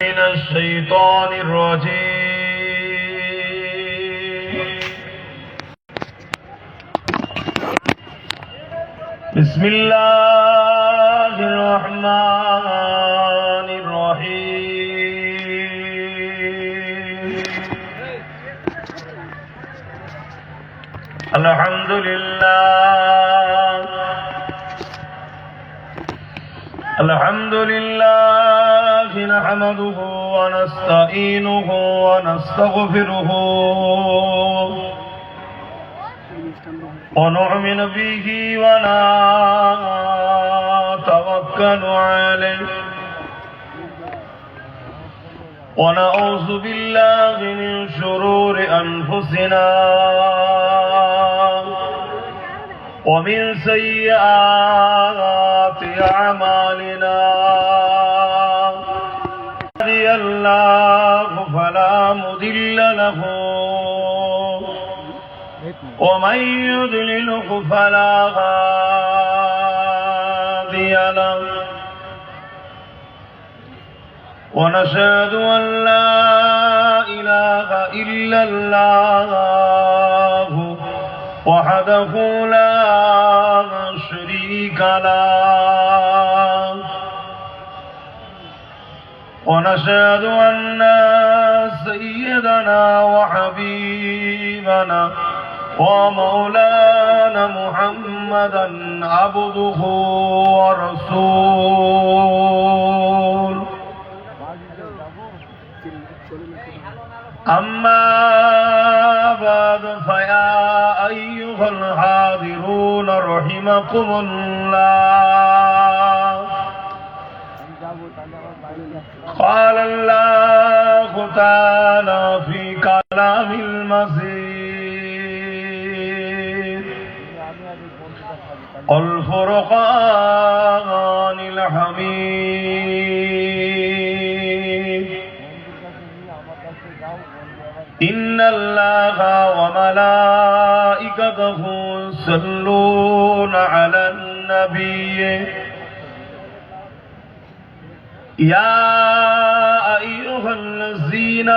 من الشيطان الرجيم. بسم الله الرحمن الرحيم. الحمد لله نحمده ونستعينه ونستغفره ونؤمن به ونتوكل عليه ونعوذ بالله من شرور أنفسنا ومن سيئات أعمالنا. يهدي الله فلا مضل له ومن يضلله فلا هادي له. ونشهد أن لا إله إلا الله وحده لا شريك له. ونشهد أن سيدنا وحبيبنا ومولانا محمدا عبده ورسوله. أما بعد فيا أيها الحاضرون رحمكم الله. قال الله تعالى في كلام المجيد الفرقان الحميد. إن الله وملائكته يصلون على النبي يا أيها الذين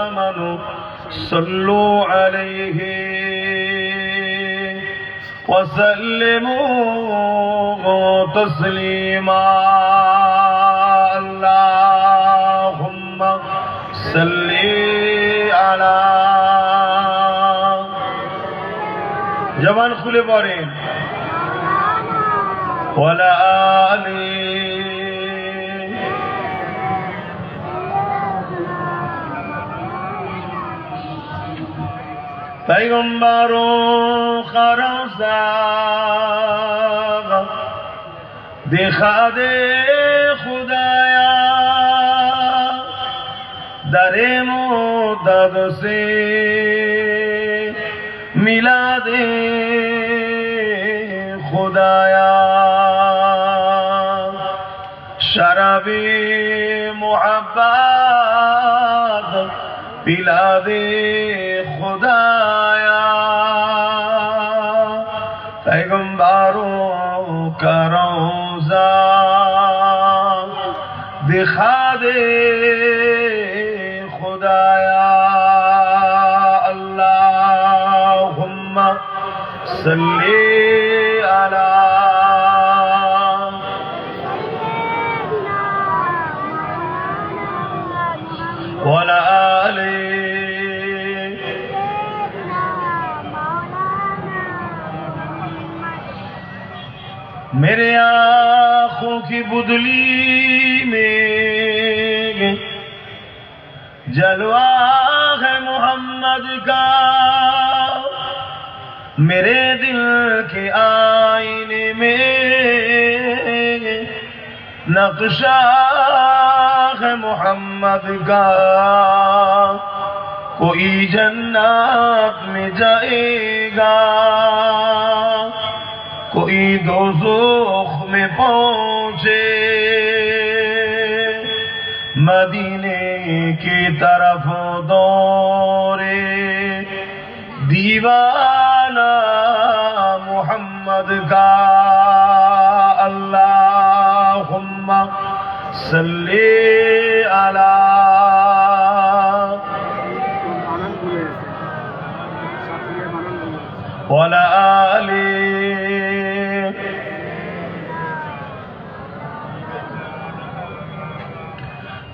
آمنوا صلوا عليه وسلموا تسليما. اللهم صل على জবান খুলে পড়েন ওয়ালা আলি। पैगंबरों का रोज़ा दिखा दे खुदाया दरे मुद्दत से मिला दे खुदाया शराबी मोहब्बत पिला दे खुदाया पैगंबरों का रोज़ा दिखा दे खुदाया। अल्लाहुम्मा सल्ली अला वला आली। मेरे आँखों की बुदली में जलवा है मोहम्मद का, मेरे दिल के आईने में नक्शा है मोहम्मद का। कोई जन्नत में जाएगा, कोई दोज़ख में पहुंचे। मदीने की तरफ दौरे दीवाना मोहम्मद का। अल्लाहुम्मा সাল্লি আলা ওয়ালা আলি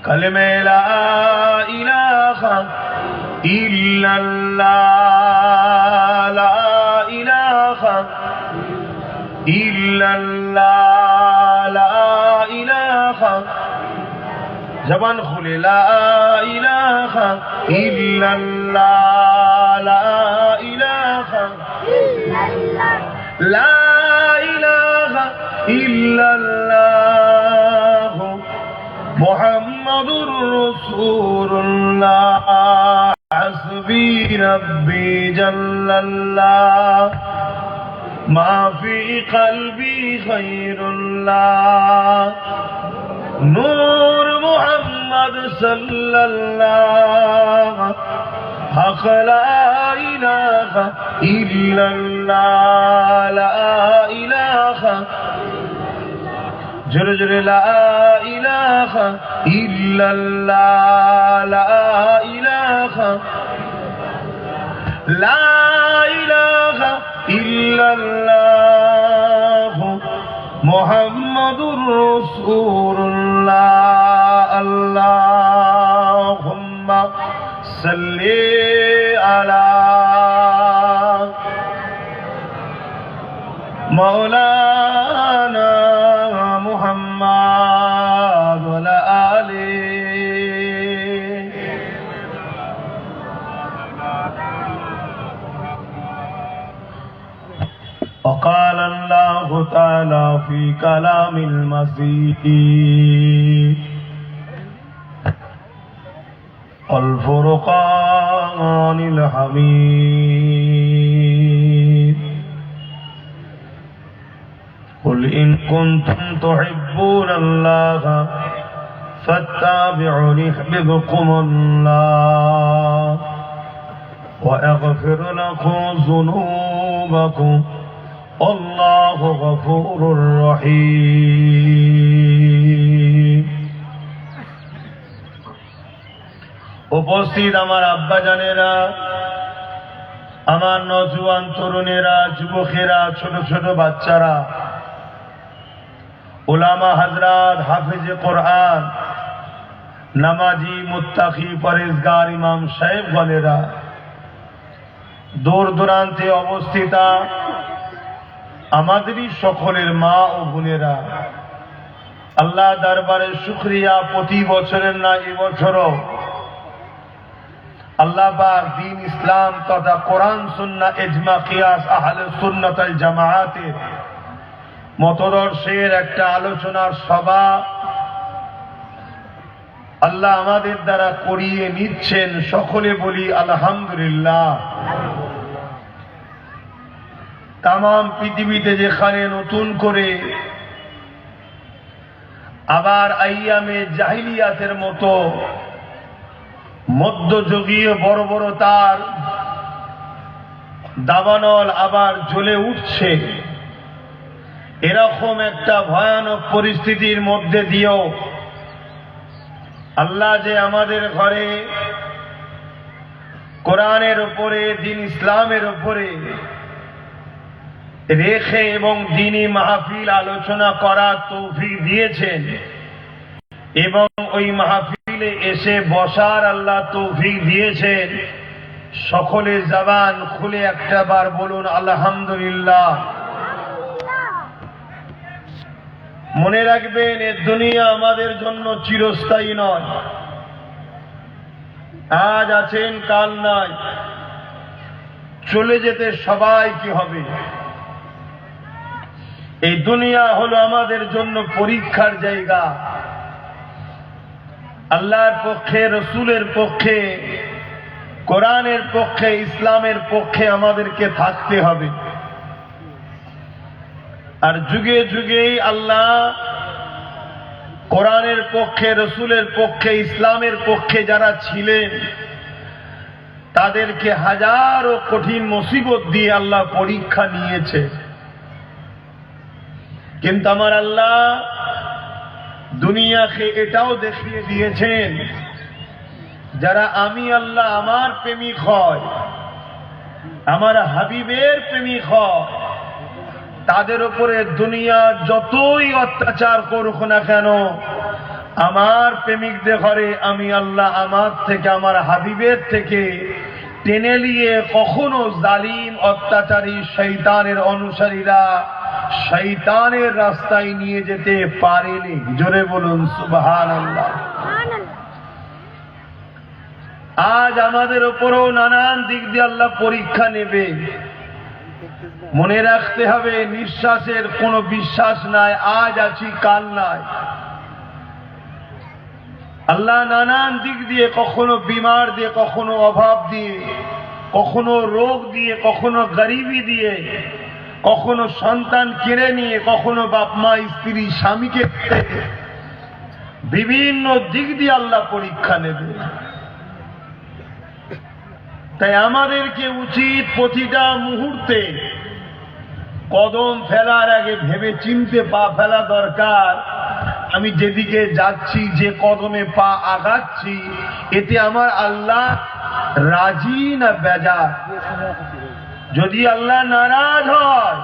কালিমে লা ইলাহা ইল্লাল্লাহ লা ইলাহা ইল্লাল্লাহ লা ইলাহা জবান খুলে লা ইলাহা ইল্লাল্লাহ লা ইলাহা লা ইলাহা ইল্লাল্লাহ মুহাম্মাদুর রাসূলুল্লাহ হাসবি রাব্বি জাল্লাল্লাহ মা ফি কলবি খায়রুল্লাহ নূর মুহাম্মদ সাল্লাল্লাহ হক লা ইলাহা ইল্লাল্লাহ লা ইলাহা জোরে জোরে লা ইলাহা ইল্লাল্লাহ লা ইলাহা লা ইলাহা ইল্লাল্লাহ মুহাম্মাদুর রাসূলুল্লাহ আল্লাহুম্মা সাল্লি আলা মাওলানা মুহাম্মাদ ওয়া আলি وقال الله تعالى في كلام المسيح الفرقان الحميد قل إن كنتم تحبون الله فاتبعوني يحببكم الله ويغفر لكم ذنوبكم الله غفور رحيم উপস্থিত আমার আব্বা জানেরা, আমার নওজোয়ান তরুণেরা, যুবকেরা, ছোট ছোট বাচ্চারা, উলামা হযরত, হাফেজে কোরআন, নামাজি, মুত্তাকি, পরেজগার ইমাম সাহেবগণেরা, দূর দূরান্তে অবস্থিতা আমাদেরই সকলের মা ও বোনেরা, আল্লাহ দরবারে শুকরিয়া, প্রতি বছরের না এবছরও আল্লাহ পাক দ্বীন ইসলাম তথা কোরআন সুন্নাহ ইজমা কিয়াস আহলে সুন্নাত ওয়াল জামাআতের মতদর্শের একটা আলোচনার সভা আল্লাহ আমাদের দ্বারা করিয়ে নিচ্ছেন। সকলে বলি আলহামদুলিল্লাহ। তামাম পৃথিবীতে যেখানে নতুন করে আবার আইয়ামে জাহিলিয়াতের মতো মধ্যযুগীয় বড় বড় তার দাবানল আবার জ্বলে উঠছে, এরকম একটা ভয়ানক পরিস্থিতির মধ্যে দিয়েও আল্লাহ যে আমাদের ঘরে কোরআনের উপরে, দ্বীন ইসলামের উপরে রেখে এবং দ্বীনি মাহফিল আলোচনা করার তৌফিক দিয়েছেন এবং ওই মাহফিলে এসে বসার আল্লাহ তৌফিক দিয়েছেন, সকলে জবান খুলে একটা বার বলুন আলহামদুলিল্লাহ। মনে রাখবেন, এ দুনিয়া আমাদের জন্য চিরস্থায়ী নয়। আজ আছেন, কাল নাই, চলে যেতে সবাই কি হবে। এই দুনিয়া হলো আমাদের জন্য পরীক্ষার জায়গা। আল্লাহর পক্ষে, রসুলের পক্ষে, কোরআনের পক্ষে, ইসলামের পক্ষে আমাদেরকে থাকতে হবে। আর যুগে যুগেই আল্লাহ কোরআনের পক্ষে, রসুলের পক্ষে, ইসলামের পক্ষে যারা ছিলেন তাদেরকে হাজারো কঠিন মুসিবত দিয়ে আল্লাহ পরীক্ষা নিয়েছে। কিন্তু আমার আল্লাহ দুনিয়াকে এটাও দেখিয়ে দিয়েছেন, যারা আমি আল্লাহ আমার প্রেমিক হয়, আমার হাবিবের প্রেমিক হয়, তাদের উপরে দুনিয়া যতই অত্যাচার করুক না কেন, আমার প্রেমিকদের ঘরে আমি আল্লাহ আমার থেকে, আমার হাবিবের থেকে টেনে নিয়ে কখনো জালিম অত্যাচারী শয়তানের অনুসারীরা শয়তানের রাস্তায় নিয়ে যেতে পারেনি। জোরে বলুন সুবহানাল্লাহ। আজ আমাদের উপরও নানান দিক দিয়ে আল্লাহ পরীক্ষা নেবে। মনে রাখতে হবে, নিঃশ্বাসের কোনো বিশ্বাস নাই, আজ আছি কাল নাই। আল্লাহ নানান দিক দিয়ে, কখনো বিমার দিয়ে, কখনো অভাব দিয়ে, কখনো রোগ দিয়ে, কখনো গরিবি দিয়ে, কখনো সন্তান কেড়ে নিয়ে, কখনো বাপ মা স্ত্রী স্বামীকে বিভিন্ন দিক দিয়ে আল্লাহ পরীক্ষা নেবে। তাই আমাদেরকে উচিত প্রতিটা মুহূর্তে কদম ফেলার আগে ভেবে চিনতে পা ফেলা দরকার। আমি যেদিকে যাচ্ছি, যে কদমে পা আগাচ্ছি, এতে আমার আল্লাহ রাজি না বেজার। যদি আল্লাহ নারাজ হয়,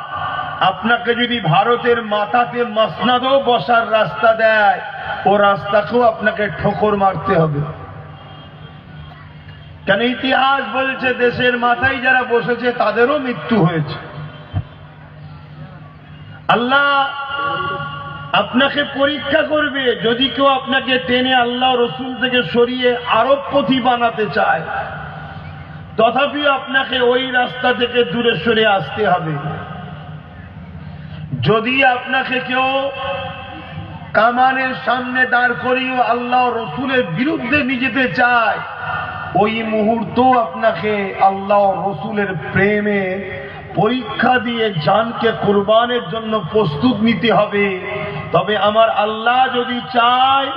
আপনাকে যদি ভারতের মাথাতে মসনদও বসার রাস্তা দেয়, ও রাস্তাকেও আপনাকে ঠোকর মারতে হবে। কেন ইতিহাস বলছে, দেশের মাথায় যারা বসেছে তাদেরও মৃত্যু হয়েছে। আল্লাহ আপনাকে পরীক্ষা করবে। যদি কেউ আপনাকে টেনে আল্লাহ রসুল থেকে সরিয়ে আরবপতি বানাতে চায়, তথাপিও আপনাকে ওই রাস্তা থেকে দূরে সরে আসতে হবে। যদি আপনাকে কেউ কামানের সামনে দাঁড় করিয়ে আল্লাহ রসুলের বিরুদ্ধে নিয়ে যেতে চায়, ওই মুহূর্ত আপনাকে আল্লাহ রসুলের প্রেমে পরীক্ষা দিয়ে জানকে কুরবানের জন্য প্রস্তুত নিতে হবে। তবে আমার আল্লাহ যদি চায়,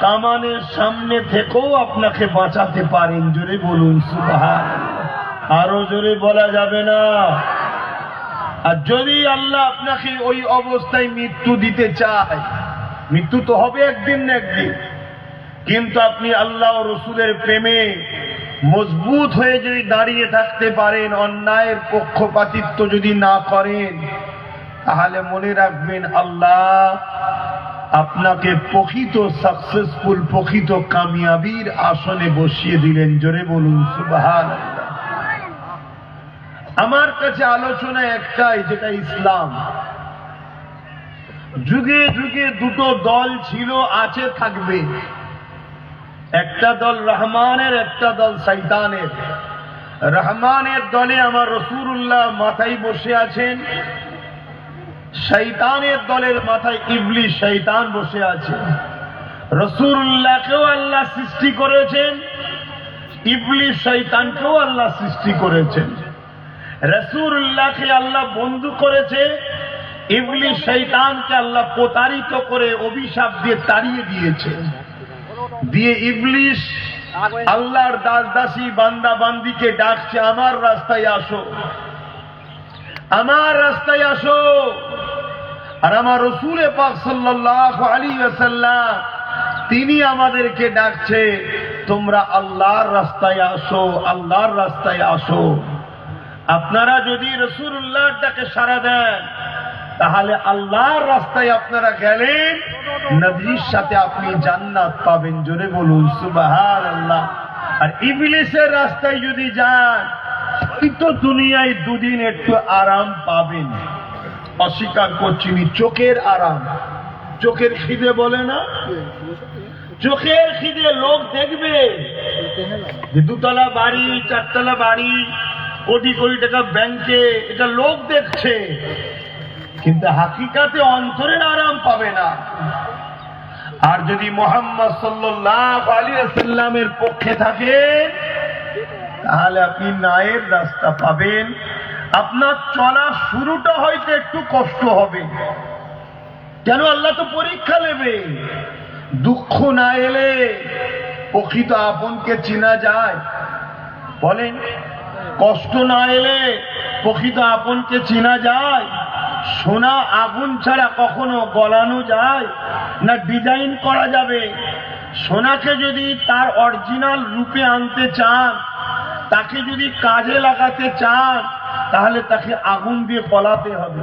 কামানের সামনে থেকেও আপনাকে বাঁচাতে পারেন। জোরে বলুন সুবহানাল্লাহ। আরো জোরে বলা যাবে না। আর যদি আল্লাহ আপনাকে ওই অবস্থায় মৃত্যু দিতে চায়, মৃত্যু তো হবে একদিন না একদিন, কিন্তু আপনি আল্লাহ রসুলের প্রেমে মজবুত হয়ে যদি দাঁড়িয়ে থাকতে পারেন, অন্যায়ের পক্ষপাতিত্ব যদি না করেন, তাহলে মনে রাখবেন আল্লাহ আপনাকে প্রকৃত সাকসেসফুল, প্রকৃত কামিয়াবির আসনে বসিয়ে দিলেন। জোরে বলুন সুবহানাল্লাহ। আমার কাছে আলোচনা একটাই, যেটা ইসলাম। যুগে যুগে দুটো দল ছিল, আছে, থাকবে। একটা দল রহমানের, একটা দল শয়তানের। রহমানের দলে আমার রাসূলুল্লাহ মাথায় বসে আছেন, শয়তানের দলের মাথায় ইবলিস শয়তান বসে আছে। রাসূলুল্লাহকেও আল্লাহ সৃষ্টি করেছেন, ইবলিস শয়তানকেও আল্লাহ সৃষ্টি করেছেন। রাসূলুল্লাহকে আল্লাহ বন্ধু করেছে, ইবলিস শয়তানকে আল্লাহ প্রতারিত করে অভিশাপ দিয়ে তাড়িয়ে দিয়েছে। দিয়ে ইবলিস আল্লাহর দাস দাসী বান্দা বান্দিকে ডাকছে, আমার রাস্তায় আসো, আমার রাস্তায় আসো। আর আমার রাসূল পাক সাল্লাল্লাহু আলাইহি ওয়াসাল্লাম তিনি আমাদেরকে ডাকছে, তোমরা আল্লাহর রাস্তায় আসো, আল্লাহর রাস্তায় আসো। আপনারা যদি রাসূলুল্লাহর ডাকে সাড়া দেন, তাহলে আল্লাহর রাস্তায় আপনারা গেলেন, নবীর সাথে আপনি জান্নাত পাবেন। জোরে বলুন সুবহানাল্লাহ। আর ইবলিসের রাস্তায় যদি যান, তো দুনিয়ায় দুদিন একটু আরাম পাবেন, অস্বীকার করছি, চোখের আরাম, চোখের খিদে বলে না, চোখের খিদে। লোক দেখবে যে দুতলা বাড়ি, চারতলা বাড়ি, কোটি কোটি টাকা ব্যাংকে, এটা লোক দেখছে, কিন্তু হাকিকাতে অন্তরের আরাম পাবে না। আর যদি মুহাম্মদ সাল্লাল্লাহু আলাইহি ওয়াসাল্লামের পক্ষে থাকে, তাহলে আপনি ন্যায়ের রাস্তা পাবেন। আপনার চলা শুরুটা হয়তো একটু কষ্ট হবে, কেন আল্লাহ তো পরীক্ষা নেবে। দুঃখ না এলে প্রকৃত আপনকে চেনা যায়? বলেন, কষ্ট না এলে প্রকৃত আপনকে চেনা যায়? সোনা আগুন ছাড়া কখনো গলানো যায়? না ডিজাইন করা যাবে। সোনাকে যদি তার অরিজিনাল রূপে আনতে চান, তাকে যদি কাজে লাগাতে চান, তাহলে তাকে আগুন দিয়ে পলাতে হবে।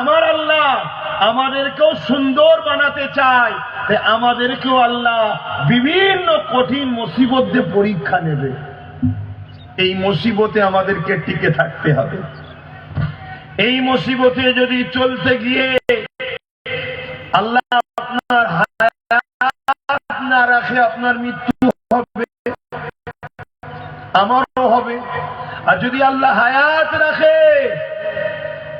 আমার আল্লাহ আমাদেরকেও সুন্দর বানাতে চায়, তাই আমাদেরকেও আল্লাহ বিভিন্ন কঠিন মুসিবত দিয়ে পরীক্ষা নেবে। এই মুসিবতে আমাদেরকে টিকে থাকতে হবে। এই মুসিবতে যদি চলতে গিয়ে আল্লাহ আপনার হায়াত না রাখে, আপনার মৃত্যু হবে, আমারও হবে। আর যদি আল্লাহ হায়াত রাখে,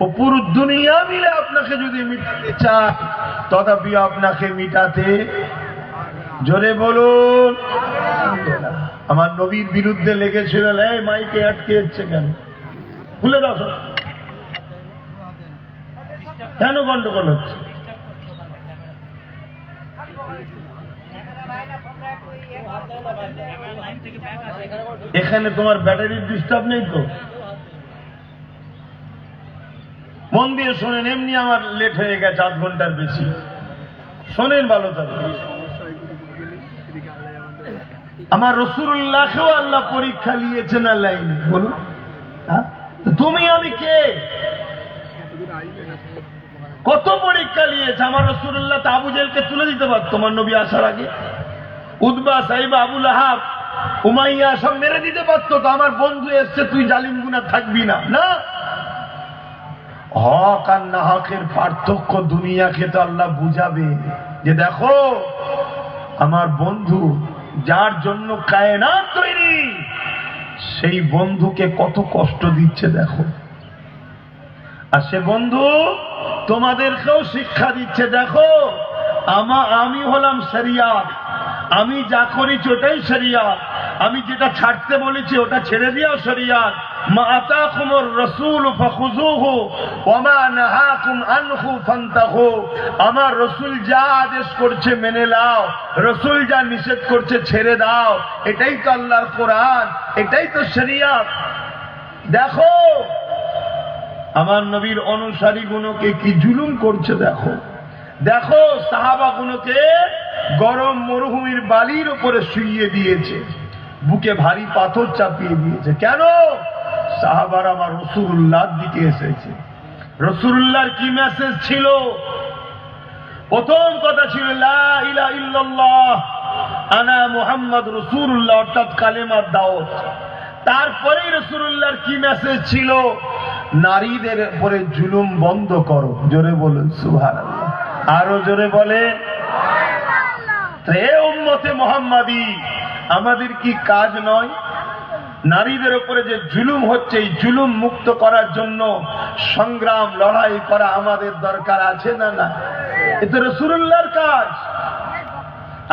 ও পুরো দুনিয়া মিলে আপনাকে যদি মিটাতে চায়, তথাপি আপনাকে মিটাতে, জোরে বলুন, আমার নবীর বিরুদ্ধে লেগেছিল, এই মাইকে আটকে যাচ্ছে কেন, খুলে দাও সব, কেন গন্ডগোল হচ্ছে? এখানে তোমার ব্যাটারির ডিস্টার্ব নেই তো? মন দিয়ে শোনেন, এমনি আমার লেট হয়ে গেছে 8 ঘন্টার বেশি, শোনেন ভালো করে। আমার রাসূলুল্লাহকেও আল্লাহ পরীক্ষা নিয়েছেন, আল্লাহ বলুন, তুমি আমি কে? কত পরীক্ষা নিয়েছে। আমার রাসূলুল্লাহ তো আবু জেহেলকে তুলে দিতে পারত তোমার নবী আসার আগে। উতবা, সাইবা, আবু লাহাব, উমাইয়া সব মেরে দিতে পারতো, তো আমার বন্ধু এসছে, তুই জালিম গুনাহ থাকবি না। না, হক আর না হকের পার্থক্য দুনিয়াকে তো আল্লাহ বুঝাবে, যে দেখো আমার বন্ধু যার জন্য কায়নাত তৈরি, সেই বন্ধুকে কত কষ্ট দিচ্ছে দেখো। আর সে বন্ধু তোমাদেরকেও শিক্ষা দিচ্ছে, দেখো আমি হলাম শরিয়াত, আমি যা করেছি ওটাই শরিয়াত, আমি যেটা ছাড়তে বলেছি ওটা ছেড়ে দিও শরিয়াত। মা আতাকুমুর রাসূল ফাখুযুহু ওয়া মা নাহাকুম আনহু ফান্তাহু। আমার রাসূল যা আদেশ করছে মেনে নাও, রাসূল যা নিষেধ করছে ছেড়ে দাও। এটাই তো আল্লাহর কোরআন, এটাই তো শরিয়াত। দেখো আমার নবীর অনুসারী গুলোকে কি জুলুম করছে, দেখো দেখো সাহাবা গুলোকে গরম মরুভূমির বালির উপরে শুইয়ে দিয়েছে, বুকে ভারী পাথর চাপিয়ে দিয়েছে। কেন? সাহাবারা আমার রাসূলুল্লাহর দিকে এসেছে। রাসূলুল্লাহর কি মেসেজ ছিল? প্রথম কথা ছিল লা ইলাহা ইল্লাল্লাহ আনা মুহাম্মদ রাসূলুল্লাহ, অর্থাৎ কালেমার দাওয়াত। তারপরে রাসূলুল্লাহর কি মেসেজ ছিল? নারীদের উপরে জুলুম বন্ধ করো। জোরে বলুন সুবহানাল্লাহ, আরো জোরে বলেন। হে উম্মতে মুহাম্মাদি, আমাদের কি কাজ নয় নারীদের উপরে যে জুলুম হচ্ছে, এই জুলুম মুক্ত করার জন্য সংগ্রাম লড়াই করা আমাদের দরকার আছে না? না, এটা রাসূলুল্লাহর কাজ।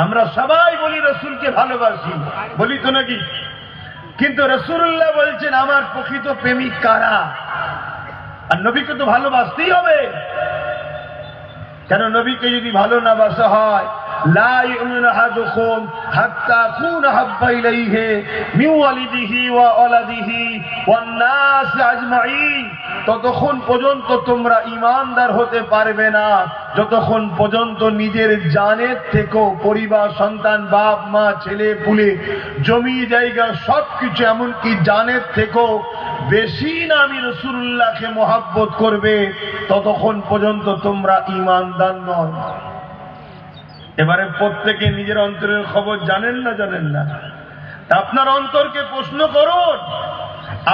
আমরা সবাই বলি রাসূলকে ভালোবাসি, বলি তো নাকি? কিন্তু রাসূলুল্লাহ বলছেন আমার প্রকৃত প্রেমিক কারা? আর নবীকে তো ভালোবাসতেই হবে। কেন? নবীকে যদি ভালো না বাসা হয়, লা ইউমিনু আহাদুকুম হাত্তা আকুনা হাব্বা ইলাইহি মিন ওয়ালিদিহি ওয়া ওয়ালাদিহি ওয়ান নাস আজমাইন, ততক্ষণ পর্যন্ত তোমরা ঈমানদার হতে পারবে না যতক্ষণ পর্যন্ত নিজের জানের থেকেও, পরিবার, সন্তান, বাপ মা, ছেলে পুলে, জমি জায়গা সবকিছু, এমনকি জানের থেকেও বেশি না আমি রাসূলুল্লাহকে মহব্বত করবে, ততক্ষণ পর্যন্ত তোমরা ঈমানদার নয়। এবারে প্রত্যেকে নিজের অন্তরের খবর জানেন না? জানেন না? আপনার অন্তরকে প্রশ্ন করুন,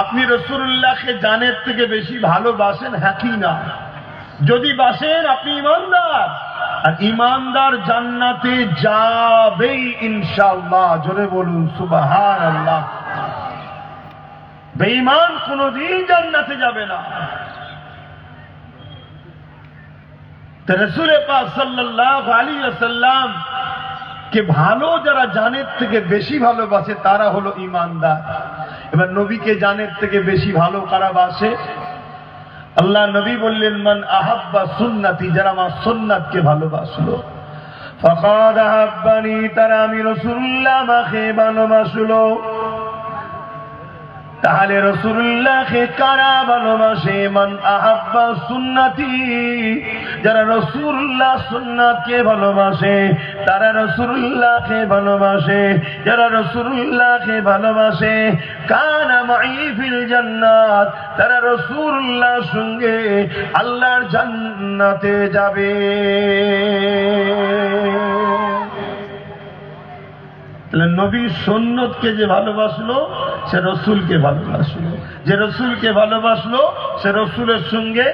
আপনি রাসূলুল্লাহকে জানের থেকে বেশি ভালোবাসেন, হ্যাঁ কি না? যদি বাসেন আপনি ঈমানদার, আর ঈমানদার জান্নাতে যাবেই ইনশাআল্লাহ। জোরে বলুন সুবহানাল্লাহ। বেঈমান কোনদিন জান্নাতে যাবে না। রাসূল পাক সাল্লাল্লাহু আলাইহি ওয়াসাল্লাম কে ভালো যারা জানের থেকে বেশি ভালোবাসে তারা হলো ঈমানদার। এবার নবীকে জানের থেকে বেশি ভালো কারা বাসে? আল্লাহ নবী বললেন মান আহাব্বা সুন্নতি, যারা আমার সুন্নাতকে ভালোবাসলো, ফাকাদ আহাব্বানি, তারা আমি রাসূলুল্লাহ আমাকে ভালোবাসলো। তাহলে রাসূলুল্লাহকে কারা ভালোবাসে? মান আহাব্বা সুন্নতি, যারা রাসূলুল্লাহ সুন্নাতকে ভালোবাসে তারা রাসূলুল্লাহকে ভালোবাসে। যারা রাসূলুল্লাহকে ভালোবাসে কানা মাই ফিল জান্নাত, তারা রাসূলুল্লাহর সঙ্গে আল্লাহর জান্নাতে যাবে। নবীর সুন্নতকে যে ভালোবাসলো সে রসুলকে ভালোবাসলো, যে রসুলকে ভালোবাসলো সে রসুলের সঙ্গে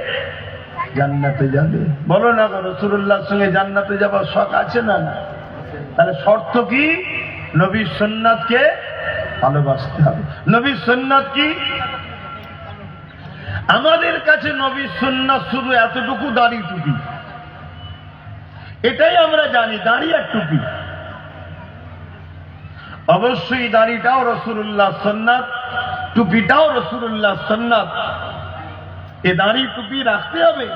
জান্নাতে যাবে। বলো না, রসুল্লাহর সঙ্গে জান্নাতে যাবার শখ আছে না? না। তাহলে শর্ত কি? নবীর সুন্নাতকে ভালোবাসতে হবে। নবীর সুন্নাত কি? আমাদের কাছে নবীর সুন্নাত শুধু এতটুকু, দাড়ি টুপি, এটাই আমরা জানি, দাড়ি আর টুপি। অবশ্যই দাড়িটাও রাসূলুল্লাহ সুন্নাত, টুপিটাও রাসূলুল্লাহ সুন্নাত। এ দাড়ি টুপি রাখতে হবে,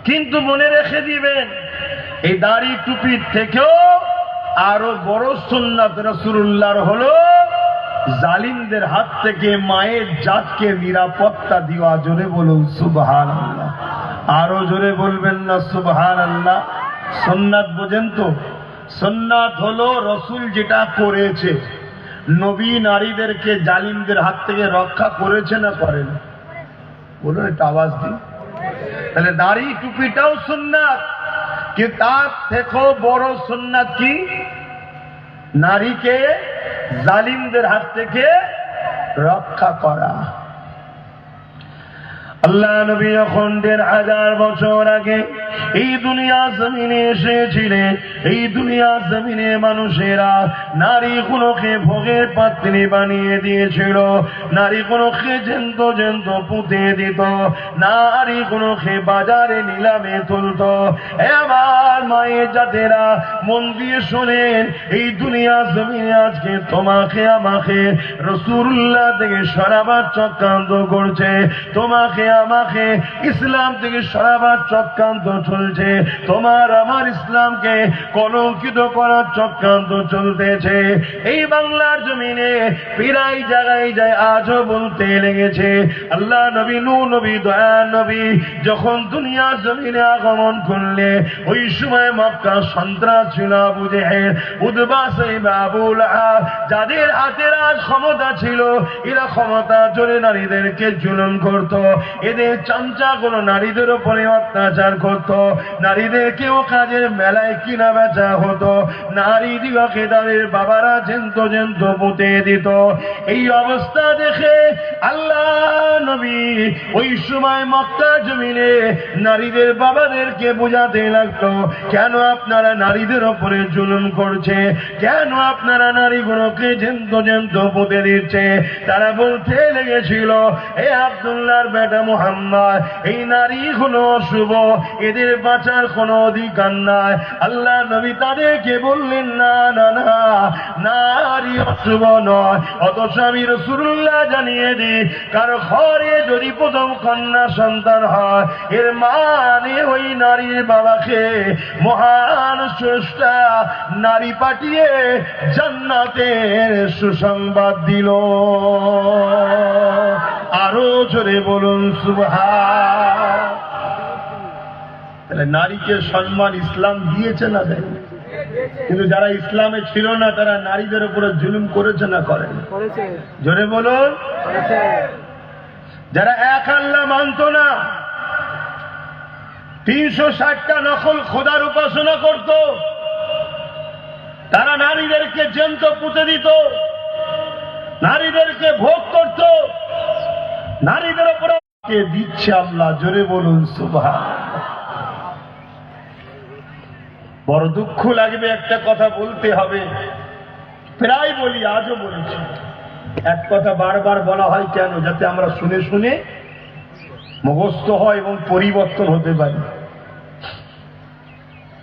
কিন্তু মনে রেখে দিবেন এই দাড়ি টুপির থেকেও আরো বড় সুন্নাত রাসূলুল্লাহর হলো জালিমদের হাত থেকে মায়ের জাতকে নিরাপত্তা দেওয়া। জোরে বলুন সুবহানাল্লাহ। আরো জোরে বলবেন না সুবহানাল্লাহ। সুন্নাত বোঝেন তো? সুন্নাত হলো রসুল যেটা করেছে, নবী নারীদেরকে জালিমদের হাত থেকে রক্ষা করেছে না করেন? বলুন একটা আওয়াজ দিন। তাহলে দাড়ি টুপিটাও সুন্নাত, কিন্তু তার থেকেও বড় সুন্নাত কি? নারীকে জালিমদের হাত থেকে রক্ষা করা। আল্লাহ নবী যখন ১৫০০ বছর আগে এই দুনিয়া জমিনে এসেছিলেন, এই দুনিয়া জমিনে মানুষেরা নারী গুলোকে ভোগের পাত্রী বানিয়ে দিয়েছিল, নারী গুলোকে জ্যান্ত জ্যান্ত পুঁতে দিত, নারী গুলোকে বাজারে নিলামে তুলত। আমার মায়ের জাতেরা মন দিয়ে শোনেন, এই দুনিয়া জমিনে আজকে তোমাকে আমাকে রাসূলুল্লাহ থেকে সরাবার চক্রান্ত করছে, তোমাকে আমাকে ইসলাম থেকে সরাবার চক্রান্ত চলছে, তোমার আমার ইসলামকে কলঙ্কিত করার চক্রান্ত চলতেছে। এই বাংলার জমিনে প্রায় জায়গায় যায় আজও বলতে লেগেছে। আল্লাহ নবী, নূহ নবী, দয়া নবী যখন দুনিয়ার জমিনে আগমন করলে, ওই সময় মক্কা সন্ত্রাস ছিল, আবু জেহেল, উতবা, সাইবা, আবু লাহাব, যাদের হাতের আজ ক্ষমতা ছিল, এরা ক্ষমতা জোরে নারীদেরকে জুলুম করত, এদের চামচা কোনো নারীদের উপরে অত্যাচার করত, নারীদেরকেও কাজের মেলায় কিনা বেচা হতো, নারী দিগকে তাদের বাবারা জ্যান্ত জ্যান্ত পুঁতে দিত। এই অবস্থা দেখে আল্লাহ নবী ওই সময় মক্কা জমিনে নারীদের বাবাদেরকে বোঝাতে লাগতো, কেন আপনারা নারীদের উপরে জুলুম করছে, কেন আপনারা নারীগুলোকে জ্যান্ত জ্যান্ত পুঁতে দিচ্ছে। তারা বলতে লেগেছিল, এ আব্দুল্লাহর বেটা মুহাম্মদ, এই নারীগুলো অশুভ, এদের বাঁচার কোনো অধিকার নাই। আল্লাহ নবী তাদেরকে বললেন, না না না, নারী অশুভ নয়। অথচ আমি রাসূলুল্লাহ জানিয়ে দিই, কারো ঘরে যদি প্রথম কন্যা সন্তান হয়, এর মানে ওই নারীর বাবাকে মহান স্রষ্টা নারী পাঠিয়ে জান্নাতের সুসংবাদ দিল। আরো জোরে বলুন সুবহান। তাহলে নারীকে সম্মান ইসলাম দিয়েছে না দেয়? কিন্তু যারা ইসলামে ছিল না তারা নারীদের উপরে জুলুম করেছে না করেন? জোরে বলুন। যারা এক আল্লাহ মানত না, ৩৬০টা নকল খোদার উপাসনা করত, তারা নারীদেরকে জ্যান্ত পুঁতে দিত, নারীদেরকে ভোগ করত, নারীদের উপরে দিচ্ছে আল্লাহ। জোরে বলুন সুবহানাল্লাহ। বড় দুঃখ লাগবে, একটা কথা বলতে হবে, প্রায় বলি, আজও বলেছি। এক কথা বারবার বলা হয় কেন? যাতে আমরা শুনে শুনে মুখস্থ হয় এবং পরিবর্তন হতে পারি।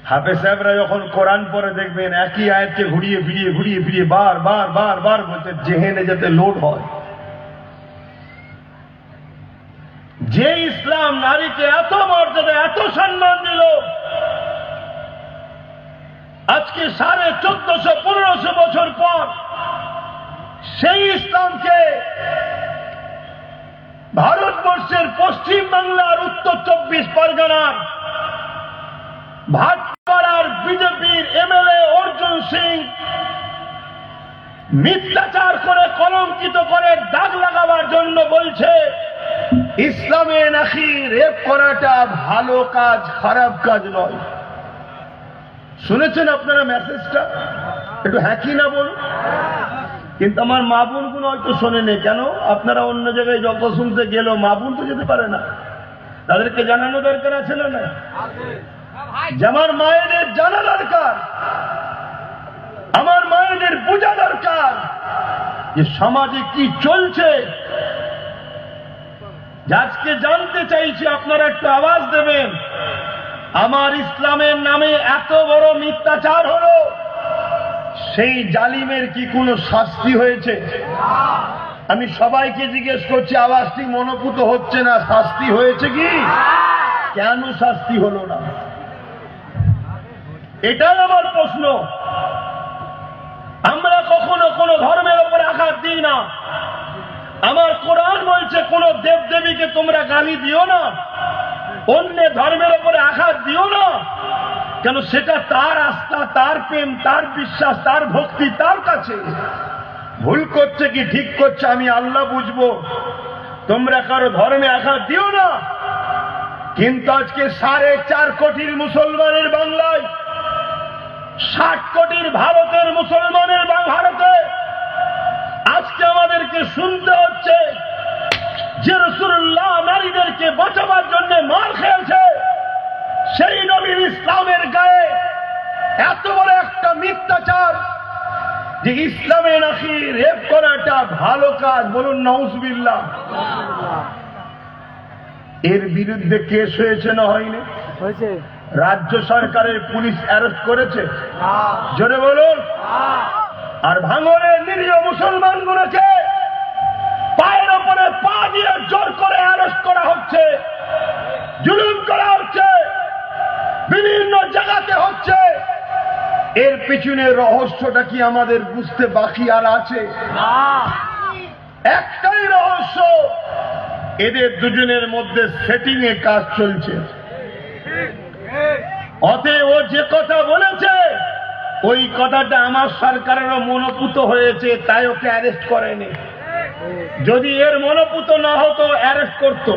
হাফেজ সাহেবরা যখন কোরআন পড়ে দেখবেন একই আয়াতকে ঘুরিয়ে ফিরিয়ে ঘুরিয়ে ফিরিয়ে বার বার বার বার বলতে, জেহেনে যাতে লোড হয়। যে ইসলাম নারীকে এত মর্যাদা, এত সম্মান দিল, আজকে ১৪৫০-১৫০০ বছর পর সেই ইসলামকে ভারতবর্ষের পশ্চিম বাংলার উত্তর 24 পরগনার ভাটপাড়ার বিজেপির এমএলএ অর্জুন সিং মিথ্যাচার করে কলঙ্কিত করে দাগ লাগাবার জন্য বলছে ইসলামে নাকি রেপ করাটা ভালো কাজ, খারাপ কাজ নয়। শুনেছেন আপনারা মেসেজটা? একটু হ্যাঁ কি না বলুন। কিন্তু আমার মা বোনগুলো হয়তো শোনেনি। কেন? আপনারা অন্য জায়গায় যত শুনতে গেল, মা বোন তো যেতে পারে না, তাদেরকে জানানো দরকার আছে না? না, আমার মায়েদের জানা দরকার, আমার মায়েদের বোঝা দরকার যে সমাজে কি চলছে। আজকে জানতে চাইছি, আপনারা একটু আওয়াজ দেবেন। আমার ইসলামের নামে এত বড় মিথ্যাচার হলো, সেই জালিমের কি কোনো শাস্তি হয়েছে? আমি সবাইকে জিজ্ঞেস করছি, আওয়াজটি মনোপুত হচ্ছে না, শাস্তি হয়েছে কি? কেন শাস্তি হলো না? এটাই আমার প্রশ্ন। আমরা কখনো কোনো ধর্মের উপরে আঘাত দিই না। আমার কোরআন বলছে কোন দেবদেবীকে তোমরা গালি দিও না, অন্য ধর্মের উপরে আঘাত দিও না। কেন? সেটা তার আস্থা, তার প্রেম, তার বিশ্বাস, তার ভক্তি তার কাছে। ভুল করছে কি ঠিক করছে আমি আল্লাহ বুঝবো, তোমরা কারো ধর্মে আঘাত দিও না। কিন্তু আজকে 4.5 কোটির মুসলমানের বাংলায়, 60 কোটির ভারতের মুসলমানের ভারতে আজকে আমাদেরকে শুনতে হচ্ছে যে রাসূলুল্লাহ নারীদেরকে বাঁচাবার জন্য মার খেয়েছে। সেই নবীর ইসলামের গায়ে এত বড় একটা মিথ্যাচার যে ইসলামে নাকি রেপ করাটা ভালো কাজ। বলুন নাউজুবিল্লাহ। এর বিরুদ্ধে কেস হয়েছে না হয়নি? হয়েছে। রাজ্য সরকারের পুলিশ অ্যারেস্ট করেছে? জোরে বলুন। আর ভাঙনের নিরীহ মুসলমানগুলোকে পায়ের ওপরে পা দিয়ে জোর করে অ্যারেস্ট করা হচ্ছে, জুলুম করা হচ্ছে, বিভিন্ন জায়গাতে হচ্ছে। এর পিছনে রহস্যটা কি আমাদের বুঝতে বাকি আর আছে? একটাই রহস্য, এদের দুজনের মধ্যে সেটিং এ কাজ চলছে। অতএব ও যে কথা বলেছে ওই কথাটা আমার সরকারেরও মনোপুত হয়েছে, তাই ওকে অ্যারেস্ট করেনি। যদি এর মনোপুত না হতো অ্যারেস্ট করত।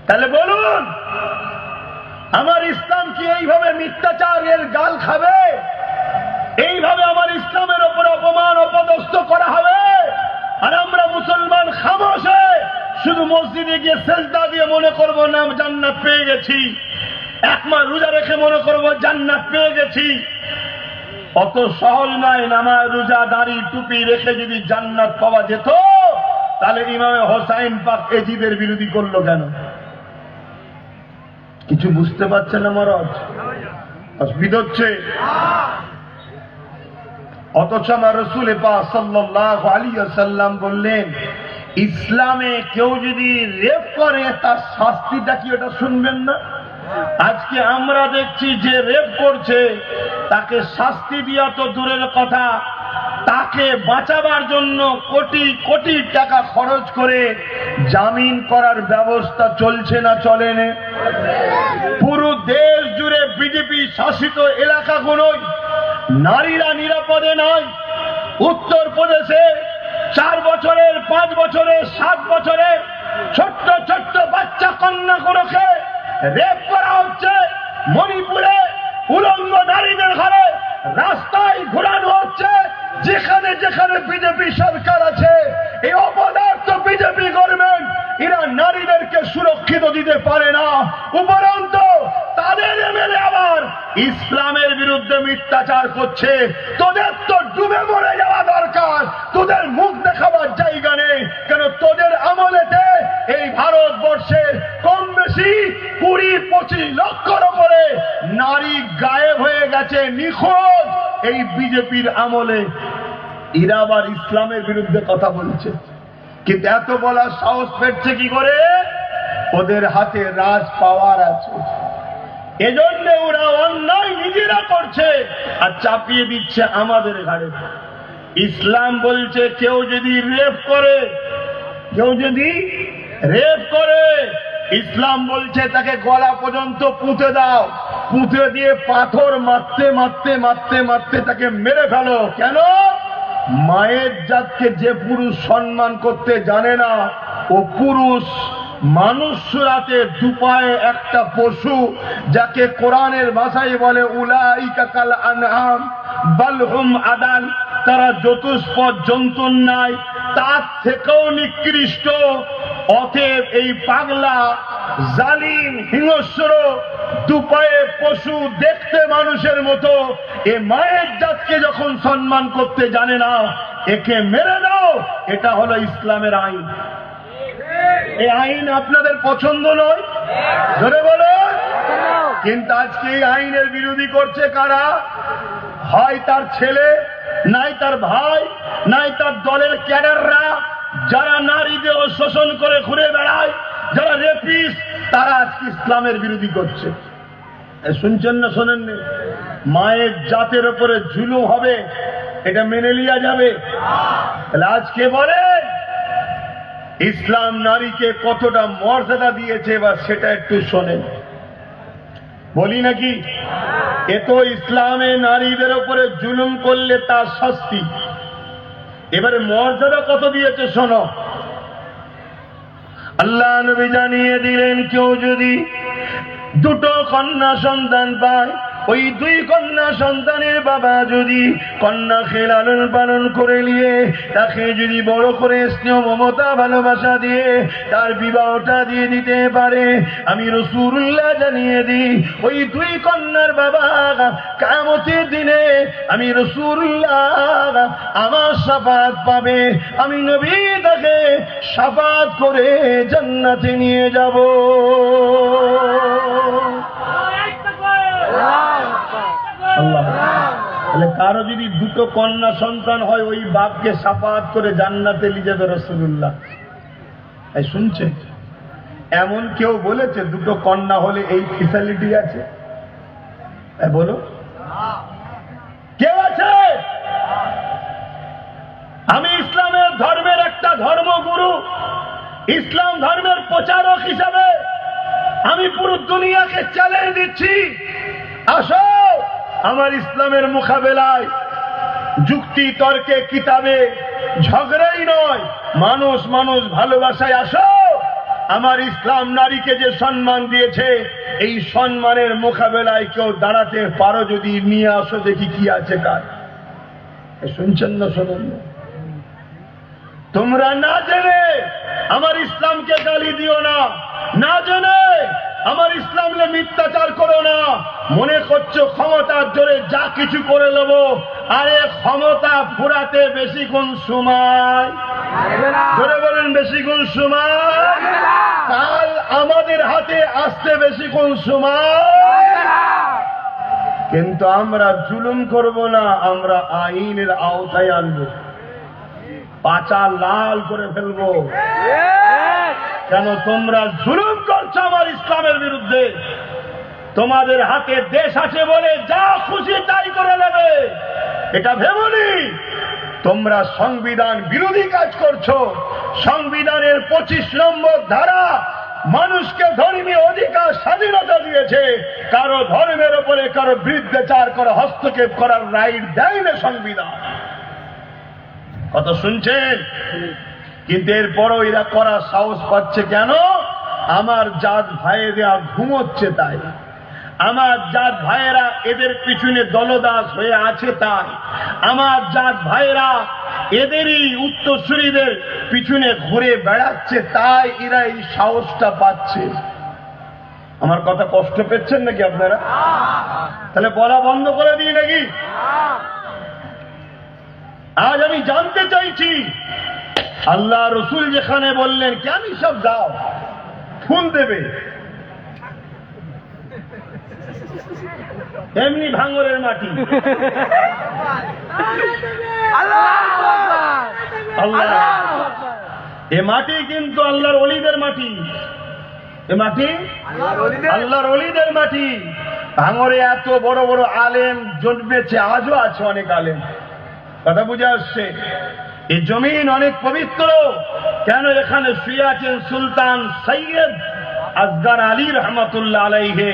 তাহলে বলুন, আমার ইসলাম কি এইভাবে মিথ্যাচারের গাল খাবে? এইভাবে আমার ইসলামের উপর অপমান অপদস্থ করা হবে? আর আমরা মুসলমান খামোশে শুধু মসজিদে গিয়ে সেজদা দিয়ে মনে করবো না জান্নাত পেয়ে গেছি, এক মাস রোজা রেখে মনে করবো জান্নাত পেয়ে গেছি। অত সহজ নয়। নামাজ, রোজা, দাড়ি, টুপি রেখে যদি জান্নাত পাওয়া যেত, তাহলে ইমামে হোসাইন পাক এজিদের বিরোধী করলো কেন? কিছু বুঝতে পারছেন না মহারাজ? অসুবিধা হচ্ছে। অথচ আমার রাসূল পাক সাল্লাল্লাহু আলাইহি ওয়াসাল্লাম বললেন, ইসলামে কেউ যদি রেপ করে তার শাস্তিটা কি, ওটা শুনবেন না? আজকে আমরা দেখছি যে রেপ করছে তাকে শাস্তি দেওয়া তো দূরের কথা, তাকে বাঁচাবার জন্য কোটি কোটি টাকা খরচ করে জামিন করার ব্যবস্থা চলছে না চলে না? পুরো দেশ জুড়ে বিজেপি শাসিত এলাকাগুলোয় নারীরা নিরাপদে নয়। উত্তরপ্রদেশে 4 বছরের, 5 বছরের, 7 বছরের ছোট্ট ছোট্ট বাচ্চা কন্যাগুলোকে রেপ করা হচ্ছে। মণিপুরে উলঙ্গ নারীদের ঘরে রাস্তায় ঘোরানো হচ্ছে। যেখানে যেখানে বিজেপি সরকার আছে, এই অপদার্থ বিজেপি গভর্নমেন্ট, এরা নারীদেরকে সুরক্ষিত দিতে পারে না। উপরন্তু তাদের এমএলএ আবার ইসলামের বিরুদ্ধে মিথ্যাচার করছে। তোদের তো ডুবে মরে যাওয়া দরকার, তোদের মুখ দেখাবার জায়গা নেই। কেন? তোদের আমলেতে এই ভারতবর্ষের কম বেশি 20-25 লক্ষর উপরে নারী গায়েব হয়ে গেছে, নিখোঁজ। এই বিজেপির আমলে এরা আবার ইসলামের বিরুদ্ধে কথা বলছে। কিন্তু এত বলার সাহস পেয়েছে কি করে? ওদের হাতে রাজ পাওয়ার আছে। এজন্য ওরা অন্যায় নিজেরা করছে আর চাপিয়ে দিচ্ছে আমাদের ঘাড়ে। ইসলাম বলছে কেউ যদি রেপ করে ইসলাম বলছে তাকে গলা পর্যন্ত পুঁতে দাও, পুঁতে দিয়ে পাথর মারতে মারতে মারতে মারতে তাকে মেরে ফেলো। কেন? মায়ের জাতকে যে পুরুষ সম্মান করতে জানে না ও পুরুষ মানুষ সুরাতে দুপায়ে একটা পশু, যাকে কোরআনের ভাষায় বলে উলাইকা কাল আনআম বাল হুম আদাল, তারা চতুষ্পদ জন্তুর নাই, তার থেকেও নিকৃষ্ট। অতএব এই পাগলা জালিম হিংস্র দুপায়ে পশু, দেখতে মানুষের মতো, এ মায়ের জাতকে যখন সম্মান করতে জানে না, একে মেরে দাও। এটা হলো ইসলামের আইন। এই আইন আপনাদের পছন্দ নয়, ধরে বলো। কিন্তু আজকে এই আইনের বিরোধী করছে কারা? হয় তার ছেলে, নাই তার ভাই, নাই তার দলের ক্যাডাররা, যারা নারীদের শোষণ করে ঘুরে বেড়ায়, যারা রেপিস, তারা আজকে ইসলামের বিরোধী করছে। শুনছেন না শোনেননি? মায়ের জাতের উপরে জুলুম হবে, এটা মেনে লিয়া যাবে? তাহলে আজকে বলে ইসলাম নারীকে কতটা মর্যাদা দিয়েছে, বা সেটা একটু শোনেন। বলি নাকি? এ তো ইসলামে নারীদের উপরে জুলুম করলে তার শাস্তি। এবারে মর্যাদা কত দিয়েছে শোনো। আল্লাহ নবী জানিয়ে দিলেন, কেউ যদি দুটো কন্যা সন্তান পায়, ওই দুই কন্যা সন্তানের বাবা যদি কন্যাকে লালন পালন করে নিয়ে তাকে যদি বড় করে স্নেহ মমতা ভালোবাসা দিয়ে তার বিবাহটা দিয়ে দিতে পারে, আমি রাসূলুল্লাহ জানিয়ে দিই, ওই দুই কন্যার বাবা কিয়ামতের দিনে আমি রাসূলুল্লাহ আমার শাফাআত পাবে। আমি নবী তাকে শাফাআত করে জান্নাতে নিয়ে যাব। তাহলে কারো যদি দুটো কন্যা সন্তান হয়, ওই বাপকে শাফাআত করে জান্নাতে নিয়ে যাবে রাসূলুল্লাহ। এই শুনছে? এমন কেউ বলেছে দুটো কন্যা হলে এই ফ্যাসিলিটি আছে? বলো, কেউ আছে? আমি ইসলামের ধর্মের একটা ধর্মগুরু, ইসলাম ধর্মের প্রচারক হিসাবে আমি পুরো দুনিয়াকে চ্যালেঞ্জ দিচ্ছি, আসো আমার ইসলামের মোকাবেলায় যুক্তি তর্কে কিতাবে ঝগড়াই নয়, মানুষ মানুষ ভালোবাসায় আসো। আমার ইসলাম নারীকে যে সম্মান দিয়েছে, এই সম্মানের মোকাবেলায় কেউ দাঁড়াতে পারো যদি নিয়ে আসো, দেখি কি আছে কার। শুনছেন না শোনেন না? তোমরা না জেনে আমার ইসলামকে গালি দিও না, না জেনে আমার ইসলামে মিথ্যাচার করো না। মনে করছো ক্ষমতার জোরে যা কিছু করে নেব, আরে ক্ষমতা ফুরাতে বেশিক্ষণ সময়, ধরে বলেন বেশিক্ষণ সময়, কাল আমাদের হাতে আসতে বেশিক্ষণ সময়। কিন্তু আমরা জুলুম করব না, আমরা আইনের আওতায় আনবো, পাচা লাল করে ফেলবো। কেন তোমরা জুলুম করছো আমার ইসলামের বিরুদ্ধে? তোমাদের হাতে দেশ আছে বলে যা খুশি তাই করে নেবে, এটা ভেবনি। তোমরা সংবিধান বিরোধী কাজ করছো। সংবিধানের 25 নম্বর ধারা মানুষকে ধর্মীয় অধিকার স্বাধীনতা দিয়েছে, কারো ধর্মের উপরে কারো বিরুদ্ধাচার করে হস্তক্ষেপ করার রাইট দেয় না সংবিধান। কত শুনছেন? কিন্তু এরপরও এরা করার সাহস পাচ্ছে কেন? আমার জাত ভাইয়েরা ঘুমোচ্ছে তাই, আমার জাত ভাইয়েরা এদের পিছনে দলদাস হয়ে আছে তাই, আমার জাত ভাইয়েরা এদেরই উত্তরসূরিদের পিছনে ঘুরে বেড়াচ্ছে তাই এরা এই সাহসটা পাচ্ছে। আমার কথা কষ্ট পেচ্ছেন নাকি আপনারা? তাহলে বলা বন্ধ করে দিই নাকি? আজ আমি জানতে চাইছি, আল্লাহ রসুল যেখানে বললেন কেন সব দাও, ফুল দেবে, এমনি ভাঙরের মাটি, আল্লাহ এ মাটি কিন্তু আল্লাহর ওলিদের মাটি, এ মাটি আল্লাহর ওলিদের মাটি। ভাঙরে এত বড় বড় আলেম জন্মেছে, আজও আছে অনেক আলেম, কথা বুঝে আসছে? এই জমিন অনেক পবিত্র। কেন? এখানে শুয়ে আছেন সুলতান সৈয়দ আসগর আলী রহমতুল্লাহ আলাইহি।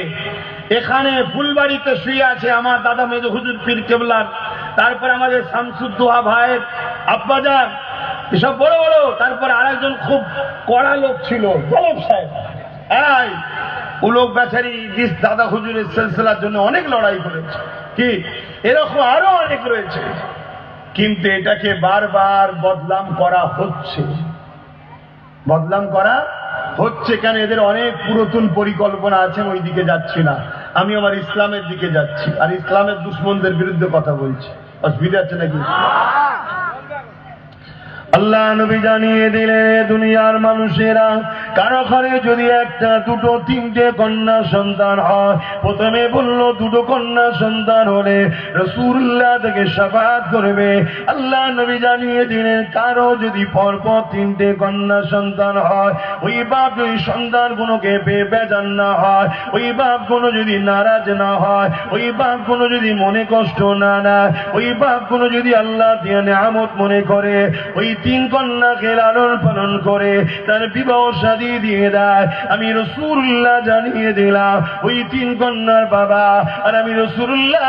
এখানে ফুলবাড়িতে শুয়ে আছে আমার দাদা মেজো হুজুর পীর কেবলার। তারপর আমাদের শামসুদ্দোহা ভাইয়ের আব্বাজান, এসব বড় বড়। তারপর আরেকজন খুব কড়া লোক ছিল জলেব সাহেব। ও লোক বেচারি দাদা হুজুরের সিলসিলার জন্য অনেক লড়াই করেছে। কি এরকম আরো অনেক রয়েছে, কিন্তু এটাকে বারবার বদনাম করা হচ্ছে। বদনাম করা হচ্ছে কেন? এদের অনেক পুরাতন পরিকল্পনা আছে। ওই দিকে যাচ্ছি না, আমি আমার ইসলামের দিকে যাচ্ছি, আর ইসলামের দুশ্মনদের বিরুদ্ধে কথা বলছি। অসুবিধা আছে নাকি? আল্লাহ নবী জানিয়ে দিলেন, দুনিয়ার মানুষেরা কারো ঘরে যদি একটা, দুটো, তিনটে কন্যা সন্তান হয়, প্রথমে বলল দুটো কন্যা সন্তান হলে রাসূলুল্লাহ থেকে শাফাআত করবে। আল্লাহ নবী জানিয়ে দিলেন, কারো যদি পরপর তিনটে কন্যা সন্তান হয়, ওই বাপ যদি সন্তানগুলোকে পেয়ে বেজান না হয়, ওই বাপ কোনো যদি নারাজ না হয়, ওই বাপ কোনো যদি মনে কষ্ট না নেয়, ওই বাপ কোনো যদি আল্লাহ দিয়ে নেয়ামত মনে করে, ওই তিন কন্যাকে লালন পালন করে তার বিবাহ শাদী দিয়ে দেয়, আমি রাসূলুল্লাহ জানিয়ে দিলাম, ওই তিন কন্যার বাবা আর আমি রাসূলুল্লাহ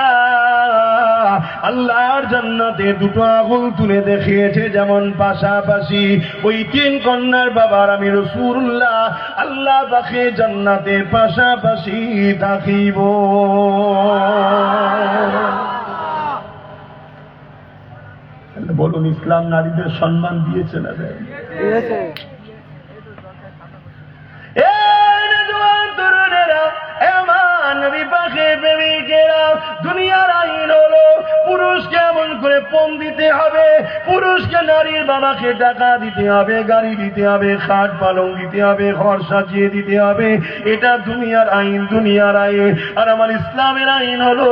আল্লাহর জান্নাতে দুটো আগুন তুলে দেখিয়েছে যেমন পাশাপাশি, ওই তিন কন্যার বাবা আর আমি রাসূলুল্লাহ আল্লাহ পাকে জান্নাতে পাশাপাশি থাকিব। বলুন, ইসলাম নারীদের সম্মান দিয়েছে না? দিয়েছে। দুনিয়ার আইন হলো পুরুষ কেমন করে পণ দিতে হবে, পুরুষকে নারীর বাবাকে টাকা দিতে হবে, গাড়ি দিতে হবে, খাট পালং দিতে হবে, ঘর সাজিয়ে দিতে হবে। এটা দুনিয়ার আইন, দুনিয়ার আইন। আর আমার ইসলামের আইন হলো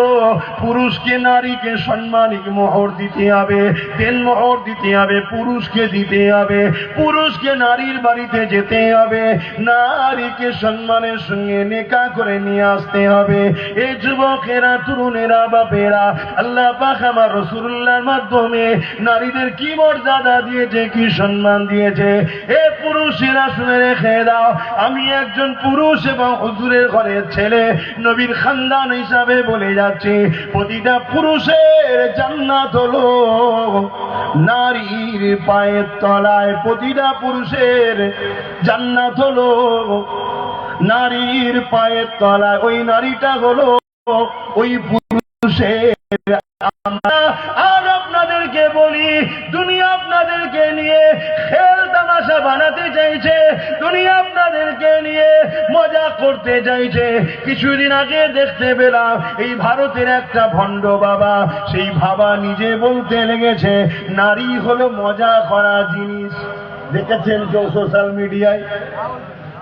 পুরুষকে নারীকে সম্মানিক মোহর দিতে হবে, দেন মোহর দিতে হবে, পুরুষকে দিতে হবে, পুরুষকে নারীর বাড়িতে যেতে হবে, নারীকে সম্মানের সঙ্গে নেকা করে নিয়ে আসতে হবে। এই যুবকেরা, তরুণেরা, বাপেরা, আল্লাহ পাক আমার রাসূলুল্লাহর মাধ্যমে নারীদের কি মর্যাদা দিয়েছে, কি সম্মান দিয়েছে। এ পুরুষেরা শুনে রেখে দাও, আমি একজন পুরুষ এবং হুজুরের ঘরের ছেলে, নবীর খানদান হিসাবে বলে যাচ্ছি, প্রতিটা পুরুষের জান্নাত হলো নারীর পায়ের তলায়। প্রতিটা পুরুষের জান্নাত হলো নারীর পায়ের তলায়। ওই নারীটা হলো ওই পুরুষের। আর আপনাদেরকে বলি, দুনিয়া আপনাদেরকে নিয়ে খেল তামাশা বানাতে চাইছে, দুনিয়া আপনাদেরকে নিয়ে মজা করতে চাইছে। কিছুদিন আগে দেখতে পেলাম এই ভারতের একটা ভণ্ড বাবা, সেই বাবা নিজে বলতে লেগেছে নারী হলো মজা করা জিনিস। দেখেছেন কেউ সোশ্যাল মিডিয়ায়?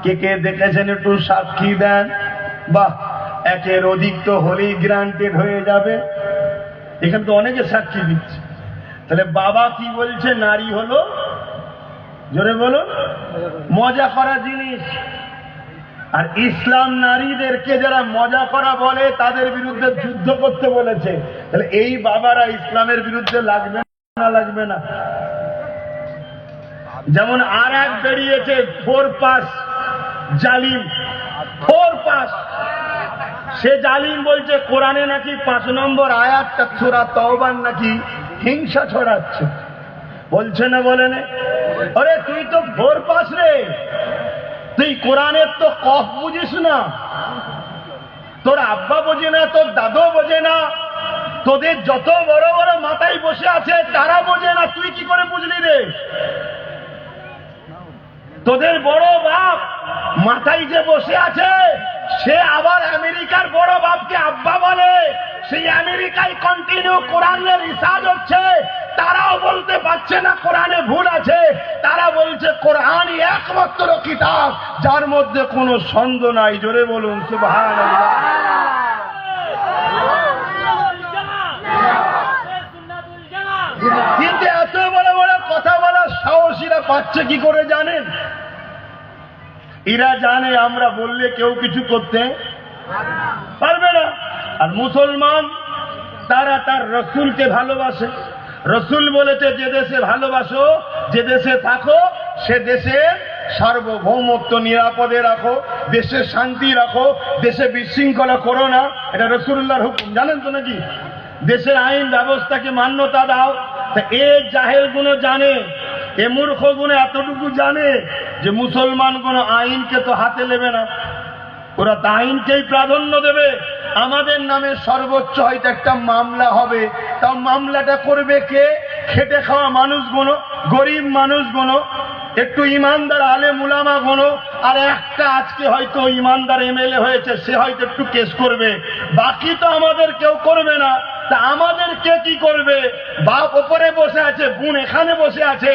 কে কে দেখেছেন একটু সাক্ষী দেন। বাহ, একের অধিক তো হলেই গ্রান্টেড হয়ে যাবে। এখানে তো অনেকে সাক্ষী দিচ্ছে। তাহলে বাবা কি বলছে? নারী হলো, জোরে বলুন, মজা করা জিনিস। আর ইসলাম নারীদেরকে যারা মজা করা বলে তাদের বিরুদ্ধে যুদ্ধ করতে বলেছে। তাহলে এই বাবারা ইসলামের বিরুদ্ধে লাগবে না? লাগবে না? যেমন আর এক বেরিয়েছে 4 পাস জালিম, 4 পাস। সে জালিম বলছে কোরআনে নাকি 5 নম্বর আয়াতটা সূরা তাওবার নাকি হিংসা ছড়াচ্ছে। বলছে না? বলে না? আরে তুই তো 4 পাস রে, তুই কোরআনের তো কফ বুঝিস না, তোর আব্বা বোঝে না, তোর দাদু বোঝে না, তোদের যত বড় বড় মাথায় বসে আছে তারা বোঝে না, তুই কি করে বুঝলি রে? তোদের বড় বাপ মাথায় যে বসে আছে সে আবার আমেরিকার বড় বাপকে আব্বা বলে, সেই আমেরিকায় কন্টিনিউ কোরআনের রিসার্চ হচ্ছে, তারাও বলতে পারছে না কোরআনে ভুল আছে। তারা বলছে কোরআনই একমাত্র কিতাব যার মধ্যে কোনো সন্দেহ নাই। জোরে বলুন সুবহানাল্লাহ। কিন্তু এত বড় বড় কথা বলার সাহসীরা পাচ্ছে কি করে জানেন? এরা জানে আমরা বললে কেউ কিছু করতে পারবে না। আর মুসলমান তারা তার রসুলকে ভালোবাসে, রসুল বলেছে যে দেশে ভালোবাসো, যে দেশে থাকো, সে দেশের সার্বভৌমত্ব নিরাপদে রাখো, দেশের শান্তি রাখো, দেশে বিশৃঙ্খলা করো না। এটা রসুল্লাহর হুকুম, জানেন তো নাকি? দেশের আইন ব্যবস্থাকে মান্যতা দাও। তা এ জাহেল গুলো জানে, এ মূর্খ গুলো এতটুকু জানে যে মুসলমান কোন আইনকে তো হাতে নেবে না, ওরা তা আইনকেই প্রাধান্য দেবে। আমাদের নামে সর্বোচ্চ হয়তো একটা মামলা হবে, তাও মামলাটা করবে কে? খেটে খাওয়া মানুষগুলো, গরিব মানুষগুলো, একটু ইমানদার আলেম উলামা গুলো। আর একটা আজকে হয়তো ইমানদার এমএলএ হয়েছে, সে হয়তো একটু কেস করবে, বাকি তো আমাদের কেউ করবে না। তা আমাদের কে কি করবে? বাপ ওপরে বসে আছে, বোন এখানে বসে আছে,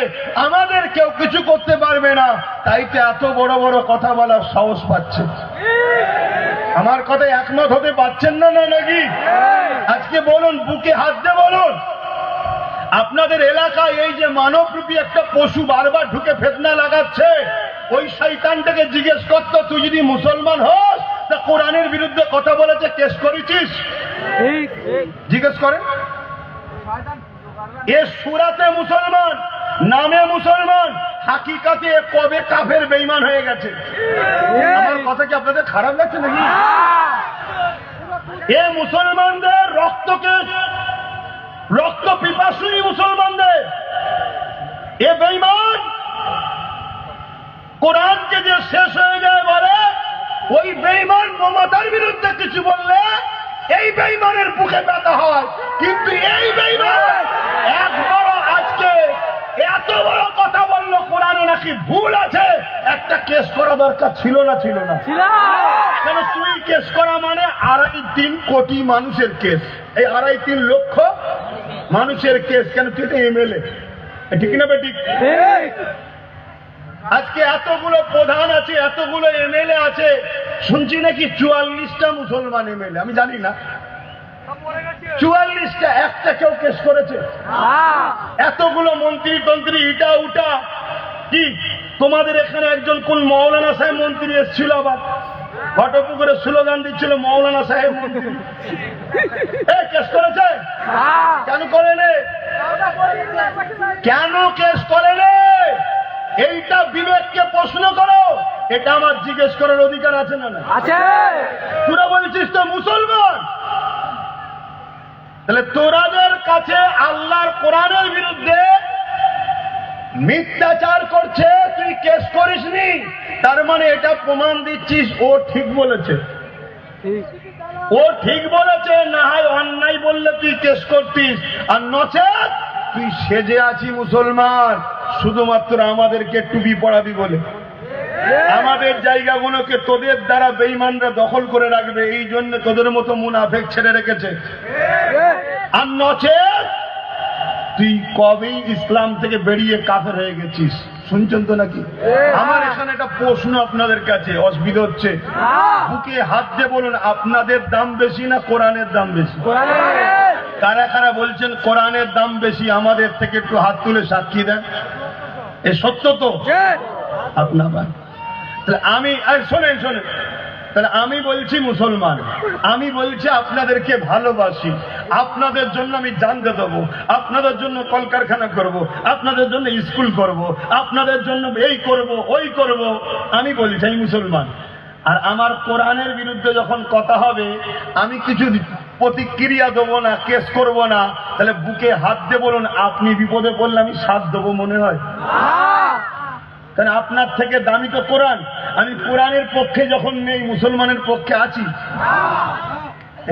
আমাদের কেউ কিছু করতে পারবে না। তাই তো এত বড় বড় কথা বলার সাহস পাচ্ছে। আমার কথায় একমত হতে পারছেন না নাকি? আজকে বলুন, বুকে হাত দিয়ে বলুন, আপনাদের এলাকায় এই যে মানবরূপী একটা পশু বারবার ঢুকে ফেতনা লাগাচ্ছে, ওই শয়তানটাকে জিজ্ঞেস করতো, তুই যদি মুসলমান হোস তা কোরআনের বিরুদ্ধে কথা বলেছে, কেস করেছিস? জিজ্ঞেস করেন। এ সুরাতে মুসলমান, নামে মুসলমান, হাকিকাতে কবে কাফের বেঈমান হয়ে গেছে। আমার কথা কি আপনাদের খারাপ লাগছে নাকি? এ মুসলমানদের রক্তকে, রক্ত পিপাসুই মুসলমানদের, এ বেঈমান কোরআনকে যে শেষ হয়ে যায় বলে, ওই বেঈমান মমতার বিরুদ্ধে কিছু বললে এই বেঈমানের বুকে ব্যথা হয়। কিন্তু এই বেঈমান একবারও আজকে এত বড় কথা বললো কোরআনে নাকি ভুল আছে, একটা কেস করা দরকার ছিল না? ছিল না? কেন? তুই কেস করা মানে 2.5-3 কোটি মানুষের কেস, এই 2.5-3 লক্ষ মানুষের কেস। কেন? তুই তো এমএলএ, ঠিক না বেঠিক? আজকে এতগুলো প্রধান আছে, এতগুলো এমএলএ আছে, শুনছি নাকি 44টা মুসলমান এমএলএ। আমি জানি না 44টা, একটা কেউ কেস করেছে? এতগুলো মন্ত্রী তন্ত্রী, ইটা উটা, কি তোমাদের এখানে একজন কোন মৌলানা সাহেব মন্ত্রী এসেছিল, আবার ঘটপুকুরে স্লোগান দিচ্ছিল মৌলানা সাহেব মন্ত্রী, কেস করেছে? কেন করেনি? কেন কেস করেনি? এইটা বিবেককে প্রশ্ন করো, এটা আমার জিজ্ঞেস করার অধিকার আছে না? আছে। তোরা বলছিস তো মুসলমান, তাহলে তোরাদের কাছে আল্লাহর কোরআনের বিরুদ্ধে মিথ্যাচার করছে, তুই কেস করিসনি, তার মানে এটা প্রমাণ দিচ্ছিস ও ঠিক বলেছে, ও ঠিক বলেছে। না হয় অন্যায় বললে তুই কেস করতিস, আর নচেত তুই সেজে আছি মুসলমান শুধুমাত্র আমাদেরকে টুপি পড়াবি বলে। আমাদের জায়গাগুলোকে তোদের দ্বারা বেঈমানরা দখল করে রাখবে, এই জন্য তোদের মতো মুনাফেক ছেড়ে রেখেছে। আর নচেত তুই কবেই ইসলাম থেকে বেরিয়ে কাফের হয়ে গেছিস। শুনছেন তো নাকি? আমার এখানে একটা প্রশ্ন আপনাদের কাছে, অসুবিধা হচ্ছে, বুকে হাত দিয়ে বলুন, আপনাদের দাম বেশি না কোরআনের দাম বেশি? কারা কারা বলছেন কোরআনের দাম বেশি? আমাদের থেকে একটু হাত তুলে সাক্ষী দেন, এ সত্য তো? আপনার তাহলে আমি, শোনেন শোনেন, তাহলে আমি বলছি মুসলমান, আমি বলছি আপনাদেরকে ভালোবাসি, আপনাদের জন্য আমি জানতে দেবো, আপনাদের জন্য কলকারখানা করব, আপনাদের জন্য স্কুল করব, আপনাদের জন্য এই করব ওই করব, আমি বলছি আমি মুসলমান। আর আমার কোরআনের বিরুদ্ধে যখন কথা হবে, আমি কিছু প্রতিক্রিয়া দেবো না, কেস করব না। তাহলে বুকে হাত দিয়ে বলুন, আপনি বিপদে পড়লে আমি সাথ দেবো মনে হয়? কারণ আপনার থেকে দামি তো কোরআন। আমি কোরআনের পক্ষে যখন নেই, মুসলমানের পক্ষে আছি।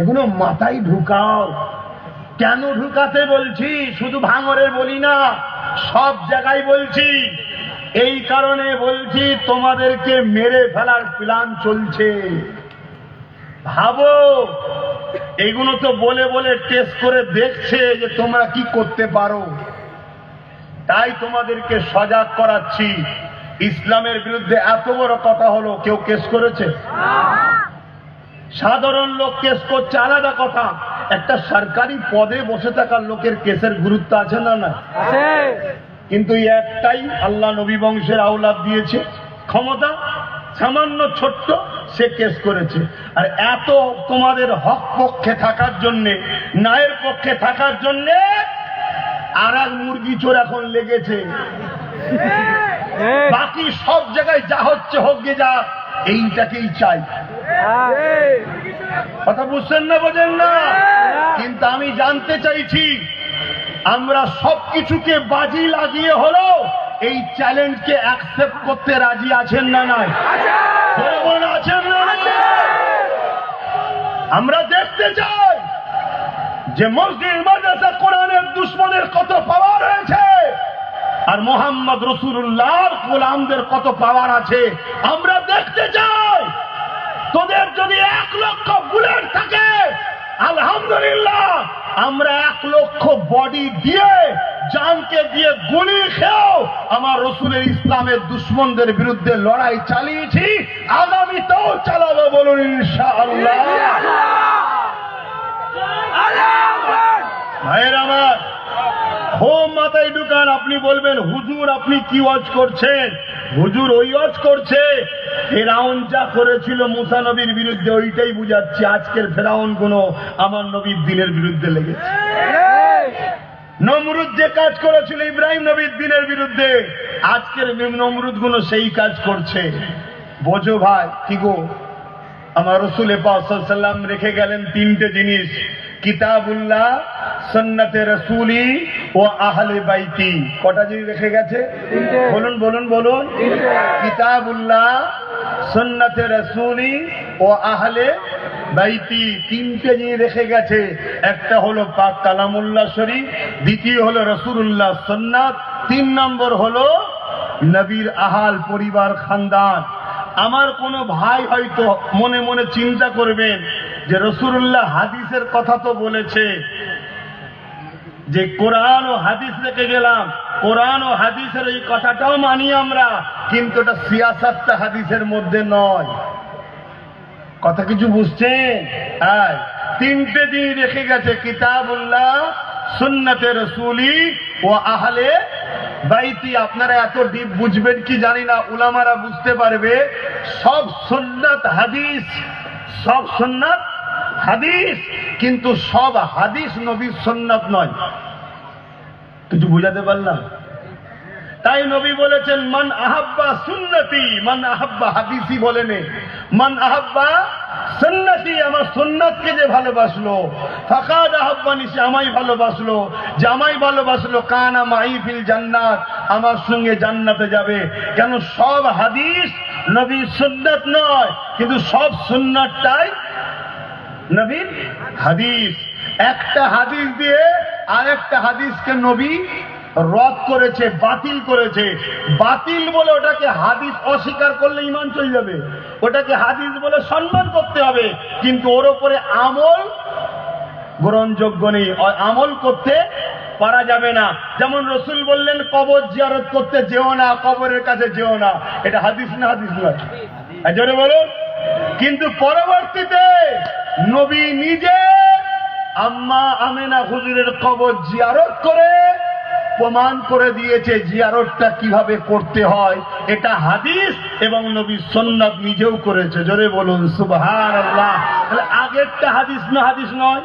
এগুলো মাথায় ঢুকাও। কেন ঢুকাতে বলছি? শুধু ভাঙরে বলি না, সব জায়গায় বলছি। এই কারণে বলছি, তোমাদেরকে মেরে ফেলার প্ল্যান চলছে। ভাবো, এগুলো তো বলে বলে টেস্ট করে দেখছে যে তোমরা কি করতে পারো। তাই তোমাদেরকে সজাগ করাচ্ছি। ইসলামের বিরুদ্ধে এত বড় কথা হলো, কেউ কেস করেছে? সাধারণ লোক কেস করছে আলাদা কথা, একটা সরকারি পদে বসে থাকা লোকের কেসের গুরুত্ব আছে না? না, কিন্তু একটাই আল্লাহ নবী বংশের আওলাদ দিয়েছে ক্ষমতা, সামান্য ছোট্ট, সে কেস করেছে। আর এত তোমাদের হক পক্ষে থাকার জন্যে, ন্যায়ের পক্ষে থাকার জন্যে আর এক মুরগি চোর এখন লেগেছে। বাকি সব জায়গায় যা হচ্ছে হোক গে যা, এইটাকেই চাই। কথা বুঝছেন না, বোঝেন না? কিন্তু আমি জানতে চাইছি, আমরা সবকিছুকে বাজি লাগিয়ে হলো এই চ্যালেঞ্জকে অ্যাকসেপ্ট করতে রাজি আছেন না নাই? আছেন না? আমরা দেখতে চাই যে মসজিদ মাদ্রাসা কোরআনের দুশমনের কত পাওয়ার হয়েছে, আর মোহাম্মদ রাসূলুল্লাহর গোলামদের কত পাওয়ার আছে আমরা দেখতে চাই। তোদের যদি 1 লক্ষ বুলেট থাকে, আলহামদুলিল্লাহ, আমরা 1 লক্ষ বডি দিয়ে, জানকে দিয়ে গুলি খেয়েও আমার রাসূলের ইসলামের দুশমনদের বিরুদ্ধে লড়াই চালিয়েছি, আগামীতেও চালাবো। বলুন ইনশাআল্লাহ। ভাইয়ের আমার, হোম মাথায় ঢুকান। আপনি বলবেন, হুজুর আপনি কি ওয়াজ করছেন? হুজুর ওই ওয়াজ করছে ফেরাউন যা করেছিল মুসা নবীর বিরুদ্ধে, ওইটাই বুঝাচ্ছি। আজকের ফেরাউন কোন আমার নবীর দিনের বিরুদ্ধে লেগেছে। নমরুদ যে কাজ করেছিল ইব্রাহিম নবীর দিনের বিরুদ্ধে, আজকের নমরুদ গুলো সেই কাজ করছে। বোঝো ভাই, কি গো, আমার রাসূল পাক সাল্লাল্লাহু আলাইহি ওয়াসাল্লাম রেখে গেলেন 3টে জিনিস: কিতাবুল্লাহ, সুন্নতে রাসূলি ও আহলে বাইতি। কটা জিনিস রেখে গেছে? বলুন বলুন বলুন। কিতাবুল্লাহ, সুন্নতে রাসূলি ও আহলে বাইতি, 3টে জিনিস রেখে গেছে। একটা হলো পাক কালামুল্লাহ শরীফ, দ্বিতীয় হলো রাসূলুল্লাহ সুন্নাত, 3 নম্বর হলো নবীর আহাল পরিবার খানদান। আমার কোন ভাই হয়তো মনে মনে চিন্তা করবেন যে রাসূলুল্লাহ হাদিসের কথা তো বলেছে, যে কোরআন ও হাদিস রেখে গেলাম, কোরআন ও হাদিসের এই কথাটাও মানি আমরা, কিন্তু এটা সিয়াসাতটা হাদিসের মধ্যে নয়। কথা কিছু বুঝছেন? হ্যাঁ, 3টে দিন রেখে গেছে: কিতাবুল্লাহ, সুন্নতে রাসূলি ও আহলে বাইতি। আপনারা এত ডিপ বুঝবেন কি জানি না, উলামারা বুঝতে পারবে। সব সুন্নাত হাদিস, সব সুন্নাত হাদিস, কিন্তু সব হাদিস নবীর সুন্নাত নয়। কিছু বুঝাতে পারলাম? তাই নবী বলেছেন, মান আহাব্বা সুন্নতি, মান আহাব্বা হাদিসি বলেনে, মান আহাব্বা সুন্নতি, আমার সুন্নাতকে যে ভালোবাসলো, ফাকাদ আহাব্বানি, সে আমায় ভালোবাসলো, যে আমায় ভালোবাসলো, কানা মাই ফিল জান্নাত, আমার সঙ্গে জান্নাতে যাবে। কেন? সব হাদিস নবীর সুন্নাত নয়, কিন্তু সব সুন্নাতটাই নবীর হাদিস। একটা হাদিস দিয়ে আরেকটা হাদিসকে নবী রদ করেছে, বাতিল করেছে। বাতিল বলে ওটাকে হাদিস অস্বীকার করলে ঈমান চলে যাবে, ওটাকে হাদিস বলে সম্মান করতে হবে, কিন্তু ওর উপরে আমল গ্রহণযোগ্য নেই, আমল করতে পারা যাবে না। যেমন রাসূল বললেন, কবর জিয়ারত করতে যেও না, কবরের কাছে যেও না, এটা হাদিস না? হাদিস নয়, জোরে বলুন। কিন্তু পরবর্তীতে নবী নিজে আম্মা আমেনা হুজুরের কবর জিয়ারত করে প্রমাণ করে দিয়েছে জিয়ারতটা কিভাবে করতে হয়। এটা হাদিস এবং নবী সুন্নাত নিজেও করেছে। জোরে বলুন সুবহানাল্লাহ। তাহলে আগেরটা হাদিস না? হাদিস নয়,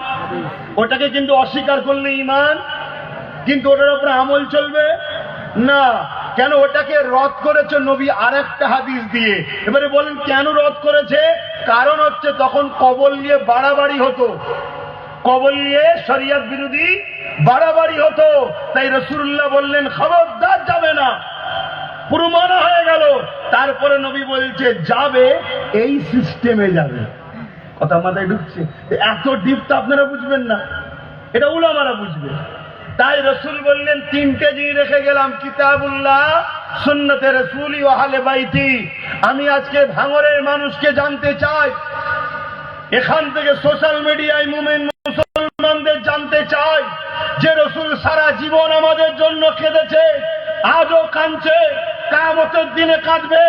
ওটাকে কিন্তু অস্বীকার করলে ঈমান, কিন্তু ওটার উপরে আমল চলবে না। কেন? ওটাকে রদ করেছে নবী আরেকটা হাদিস দিয়ে। এবারে বলেন কেন রদ করেছে? কারণ হচ্ছে তখন কবর নিয়ে বাড়াবাড়ি হতো, কবর নিয়ে শরিয়ত বিরোধী বাড়াবাড়ি হতো। তাই রাসূলুল্লাহ বললেন, খবরদার যাবে না। পুরো মানা হয়ে গেল। তারপরে নবী বলছে, যাবে এই সিস্টেমে যাবে। কথা মাথায় ঢুকছে? এত ডিপ তো আপনারা বুঝবেন না, এটা উলামারা বুঝবে। তাই রাসূল বললেন, 3টে জিনিস রেখে গেলাম: কিতাবুল্লাহ, সুন্নতে রাসূলি ও আহলে বাইতি। আমি আজকে ভাঙরের মানুষকে জানতে চাই, এখান থেকে সোশ্যাল মিডিয়ায় মুমিন মুসলমানদের জানতে চাই যে রাসূল সারা জীবন আমাদের জন্য কেঁদেছে, আজও কাঁদছে, কিয়ামতের দিনে কাঁদবে,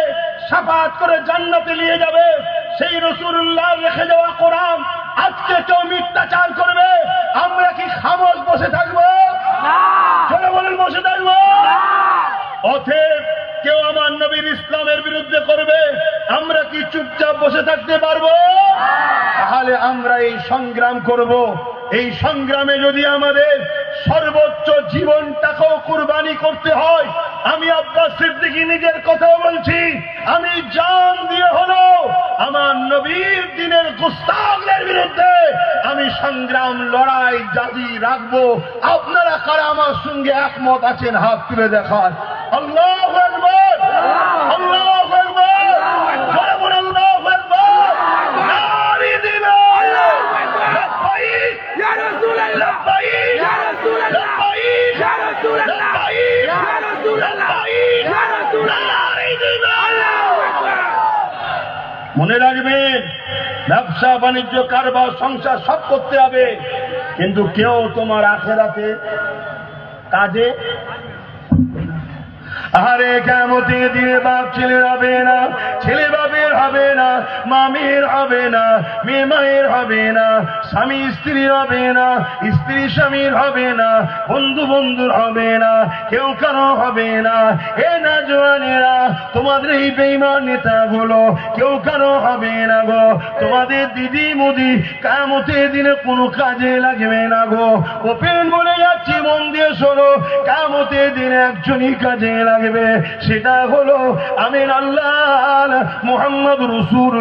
শাফাআত করে জান্নাতে নিয়ে যাবে। সেই রাসূলুল্লাহ রেখে যাওয়া কোরআন আজকে কেউ মিথ্যাচার করবে, আমরা কি খামোশ বসে থাকবো? না। বলেন বসে থাকবো? অতএব কেউ আমার নবীর ইসলামের বিরুদ্ধে করবে, আমরা কি চুপচাপ বসে থাকতে পারবো? তাহলে আমরা এই সংগ্রাম করব। এই সংগ্রামে যদি আমাদের সর্বোচ্চ জীবনটাকেও কুরবানি করতে হয়। আমি আব্বাস সিদ্দিকী নিজের কথা বলছি, আমি জান দিয়ে হলো আমার নবীর দ্বীনের গুস্তাখদের বিরুদ্ধে আমি সংগ্রাম লড়াই জারি রাখবো। আপনারা কারা আমার সঙ্গে একমত আছেন? হাত তুলে দেখান। আল্লাহু আকবার, আল্লাহু আকবার, জোরে বলুন আল্লাহু আকবার। নারে দিবেন লব্বাইক ইয়া রাসূলুল্লাহ, লব্বাইক ইয়া রাসূলুল্লাহ, লব্বাইক ইয়া রাসূলুল্লাহ, লব্বাইক ইয়া রাসূলুল্লাহ, লব্বাইক ইয়া রাসূলুল্লাহ। নারে দিবেন আল্লাহু আকবার। মনে রাখবেন, ব্যবসা বাণিজ্য কারবার সংসার সব করতে হবে, কিন্তু কেউ তোমার আখেরাতে কাজে আরে কিয়ামতের দিনে বাপ ছেলের হবে না, ছেলে বাপের হবে না, মামির হবে না, মেয়ে মায়ের হবে না, স্বামী স্ত্রীর হবে না, স্ত্রী স্বামীর হবে না, বন্ধু বন্ধুর হবে না, কেউ কারো হবে না। এ না জওয়ানেরা, তোমাদের এই বেঈমান নেতাগুলো কেউ কারো হবে না গো। তোমাদের দিদি মুদি কিয়ামতের দিনে কোনো কাজে লাগবে না গো। ওপেন বলে যাচ্ছি, মন দিয়ে শোনো, কিয়ামতের দিনে একজনই কাজে লাগবে, সেটা হলো আমিন আল্লাহ মুহাম্মদ রাসূল।